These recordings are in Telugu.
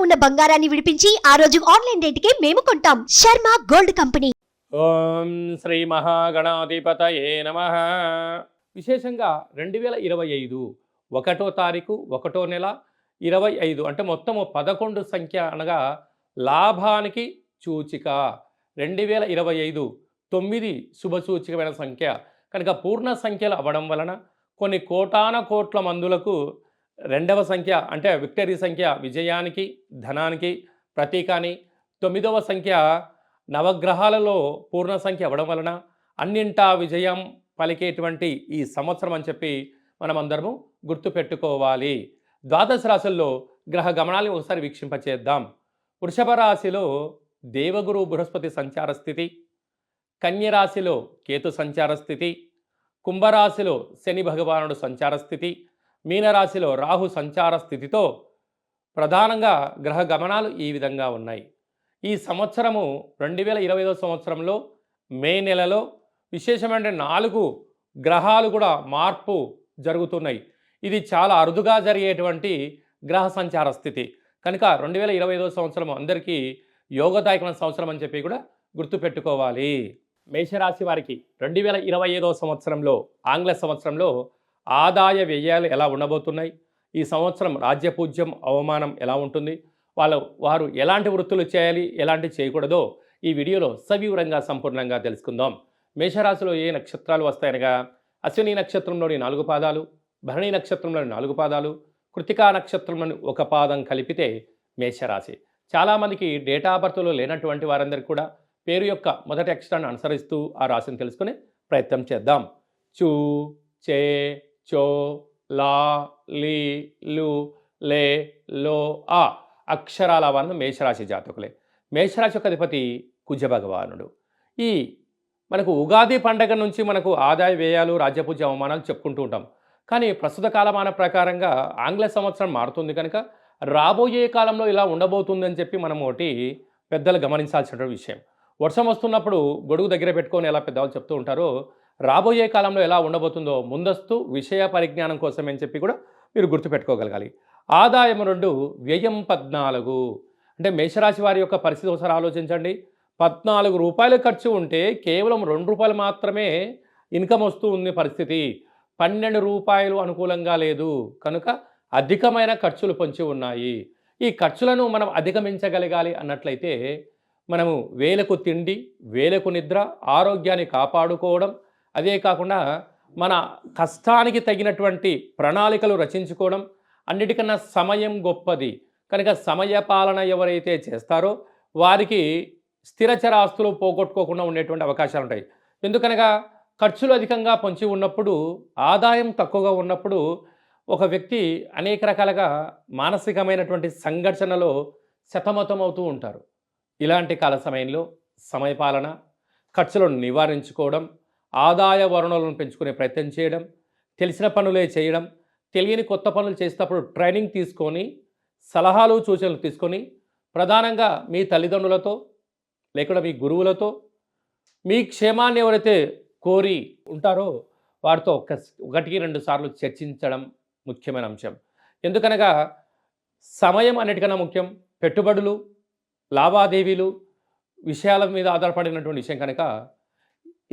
ఉన్న బంగారాన్ని విడిపించి ఆ రోజు ఆన్లైన్ రేటుకే మేము కొంటాం. Sharma gold company. ఓం శ్రీ మహాగణాధిపతయే నమః. విశేషంగా 2025 1వ తారీఖు 1వ నెల 25 అంటే మొత్తము 11 సంఖ్య అనగా లాభానికి సూచిక. 2025 9 శుభసూచికమైన సంఖ్య కనుక పూర్ణ సంఖ్యలు అవ్వడం వలన కొన్ని కోటాన కోట్ల మందులకు రెండవ సంఖ్య అంటే విక్టరీ సంఖ్య విజయానికి ధనానికి ప్రతీక అని, 9వ సంఖ్య నవగ్రహాలలో పూర్ణ సంఖ్య అవ్వడం వలన అన్నింటా విజయం పలికేటువంటి ఈ సంవత్సరం అని చెప్పి మనమందరము గుర్తుపెట్టుకోవాలి. ద్వాదశ రాశుల్లో గ్రహ గమనాలను ఒకసారి వీక్షింపచేద్దాం. వృషభ రాశిలో దేవగురు బృహస్పతి సంచార స్థితి, కన్య రాశిలో కేతు సంచార స్థితి, కుంభరాశిలో శని భగవానుడు సంచార స్థితి, మీనరాశిలో రాహు సంచార స్థితితో ప్రధానంగా గ్రహ గమనాలు ఈ విధంగా ఉన్నాయి. ఈ సంవత్సరము 2025 సంవత్సరంలో మే నెలలో విశేషమైన 4 గ్రహాలు కూడా మార్పు జరుగుతున్నాయి. ఇది చాలా అరుదుగా జరిగేటువంటి గ్రహ సంచార స్థితి కనుక 2025 సంవత్సరం అందరికీ యోగదాయకమైన సంవత్సరం అని చెప్పి కూడా గుర్తుపెట్టుకోవాలి. మేషరాశి వారికి 2025 సంవత్సరంలో ఆంగ్ల సంవత్సరంలో ఆదాయ వ్యయాలు ఎలా ఉండబోతున్నాయి, ఈ సంవత్సరం రాజ్యపూజ్యం అవమానం ఎలా ఉంటుంది, వారు ఎలాంటి వృత్తులు చేయాలి ఎలాంటి చేయకూడదో ఈ వీడియోలో సవివరంగా సంపూర్ణంగా తెలుసుకుందాం. మేషరాశిలో ఏ నక్షత్రాలు వస్తాయనగా అశ్విని నక్షత్రంలోని 4 పాదాలు, భరణి నక్షత్రంలోని 4 పాదాలు, కృతికా నక్షత్రంలోని 1 పాదం కలిపితే మేషరాశి. చాలామందికి డేటా ఆఫ్ బర్త్లో లేనటువంటి వారందరికీ కూడా పేరు యొక్క మొదటి అక్షరాన్ని అనుసరిస్తూ ఆ రాశిని తెలుసుకునే ప్రయత్నం చేద్దాం. చూ, చే, చో, లా, లీ, లు, లే, లో, ఆ అక్షరాల వారు మేషరాశి జాతకులే. మేషరాశి యొక్క అధిపతి కుజ భగవానుడు. ఈ మనకు ఉగాది పండగ నుంచి మనకు ఆదాయ వ్యయాలు రాజ్యపూజ్య అవమానాలు చెప్పుకుంటూ ఉంటాం. కానీ ప్రస్తుత కాలమాన ప్రకారంగా ఆంగ్ల సంవత్సరం మారుతుంది కనుక రాబోయే కాలంలో ఇలా ఉండబోతుందని చెప్పి మనం ఒకటి పెద్దలు గమనించాల్సిన విషయం. వర్షం వస్తున్నప్పుడు గొడుగు దగ్గర పెట్టుకొని ఎలా పెద్దవాళ్ళు చెప్తూ ఉంటారో రాబోయే కాలంలో ఎలా ఉండబోతుందో ముందస్తు విషయ పరిజ్ఞానం కోసం అని చెప్పి కూడా మీరు గుర్తుపెట్టుకోగలగాలి. ఆదాయం 2, వ్యయం 14. అంటే మేషరాశి వారి యొక్క పరిస్థితి ఒకసారి ఆలోచించండి. 14 రూపాయలు ఖర్చు ఉంటే కేవలం 2 రూపాయలు మాత్రమే ఇన్కమ్ వస్తూ ఉంది పరిస్థితి. 12 రూపాయలు అనుకూలంగా లేదు కనుక అధికమైన ఖర్చులు పొంచి ఉన్నాయి. ఈ ఖర్చులను మనం అధిగమించగలగాలి అన్నట్లయితే మనము వేలకు తిండి, వేలకు నిద్ర, ఆరోగ్యాన్ని కాపాడుకోవడం, అదే కాకుండా మన కష్టానికి తగినటువంటి ప్రణాళికలు రచించుకోవడం, అన్నిటికన్నా సమయం గొప్పది కనుక సమయ పాలన ఎవరైతే చేస్తారో వారికి స్థిరచరాస్తులు పోగొట్టుకోకుండా ఉండేటువంటి అవకాశాలు ఉంటాయి. ఎందుకనగా ఖర్చులు అధికంగా పొంచి ఉన్నప్పుడు, ఆదాయం తక్కువగా ఉన్నప్పుడు ఒక వ్యక్తి అనేక రకాలుగా మానసికమైనటువంటి సంఘర్షణలో సతమతమవుతూ ఉంటారు. ఇలాంటి కాల సమయంలో సమయపాలన, ఖర్చులను నివారించుకోవడం, ఆదాయ వనరులను పెంచుకునే ప్రయత్నం చేయడం, తెలిసిన పనులే చేయడం, తెలియని కొత్త పనులు చేసేటప్పుడు ట్రైనింగ్ తీసుకొని సలహాలు సూచనలు తీసుకొని ప్రధానంగా మీ తల్లిదండ్రులతో లేకుండా మీ గురువులతో మీ క్షేమాన్ని ఎవరైతే కోరి ఉంటారో వారితో 1-2 సార్లు చర్చించడం ముఖ్యమైన అంశం. ఎందుకనగా సమయం అన్నిటికన్నా ముఖ్యం. పెట్టుబడులు, లావాదేవీలు విషయాల మీద ఆధారపడినటువంటి విషయం కనుక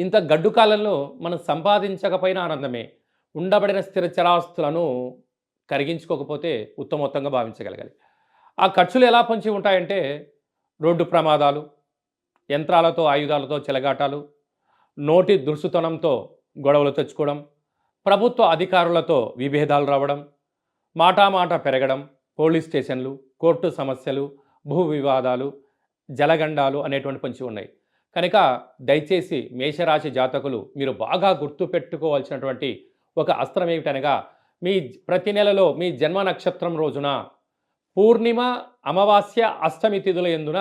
ఇంత గడ్డు కాలంలో మనం సంపాదించకపోయినా ఆనందమే. ఉండబడిన స్థిర చరాస్తులను కరిగించుకోకపోతే ఉత్తమోత్తంగా భావించగలగాలి. ఆ ఖర్చులు ఎలా పొంచి ఉంటాయంటే రోడ్డు ప్రమాదాలు, యంత్రాలతో ఆయుధాలతో చెలగాటాలు, నోటి దుర్సుతనంతో గొడవలు తెచ్చుకోవడం, ప్రభుత్వ అధికారులతో విభేదాలు రావడం, మాటామాట పెరగడం, పోలీస్ స్టేషన్లు, కోర్టు సమస్యలు, భూ వివాదాలు, జలగండాలు అనేటువంటి పొంచి ఉన్నాయి. కనుక దయచేసి మేషరాశి జాతకులు మీరు బాగా గుర్తుపెట్టుకోవాల్సినటువంటి ఒక అస్త్రం ఏమిటనగా మీ ప్రతి నెలలో మీ జన్మ నక్షత్రం రోజున పూర్ణిమ, అమావాస్య, అష్టమి తిథుల యందున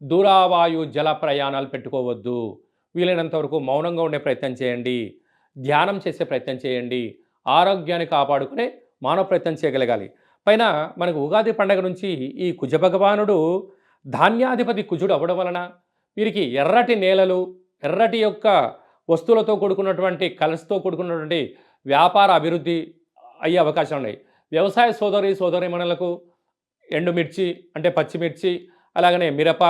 దూరావాయు జల ప్రయాణాలు పెట్టుకోవద్దు. వీలైనంత వరకు మౌనంగా ఉండే ప్రయత్నం చేయండి, ధ్యానం చేసే ప్రయత్నం చేయండి, ఆరోగ్యాన్ని కాపాడుకునే మానవ ప్రయత్నం చేయగలగాలి. పైన మనకు ఉగాది పండగ నుంచి ఈ కుజ భగవానుడు ధాన్యాధిపతి కుజుడు అవ్వడం వలన వీరికి ఎర్రటి నేలలు, ఎర్రటి యొక్క వస్తువులతో కూడుకున్నటువంటి కలర్స్తో కూడుకున్నటువంటి వ్యాపార అభివృద్ధి అయ్యే అవకాశాలు ఉన్నాయి. వ్యవసాయ సోదరీమణులకు ఎండుమిర్చి అంటే పచ్చిమిర్చి, అలాగనే మిరప,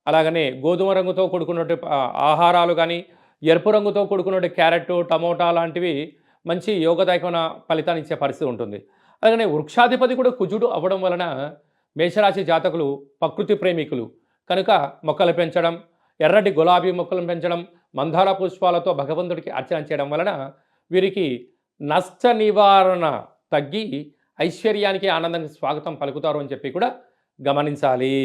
అలాగనే గోధుమ రంగుతో కూడుకున్నటువంటి ఆహారాలు కానీ, ఎరుపు రంగుతో కూడుకున్నటువంటి క్యారెట్, టమోటా లాంటివి మంచి యోగదాయకమైన ఫలితాన్ని ఇచ్చే పరిస్థితి ఉంటుంది. అలాగనే వృక్షాధిపతి కూడా కుజుడు అవ్వడం వలన మేషరాశి జాతకులు ప్రకృతి ప్రేమికులు కనుక మొక్కలు పెంచడం, ఎర్రటి గులాబీ మొక్కలను పెంచడం, మందార పుష్పాలతో భగవంతుడికి అర్చన చేయడం వలన వీరికి నష్ట నివారణ తగ్గి ఐశ్వర్యానికి ఆనందానికి స్వాగతం పలుకుతారు అని చెప్పి కూడా గమనించాలి.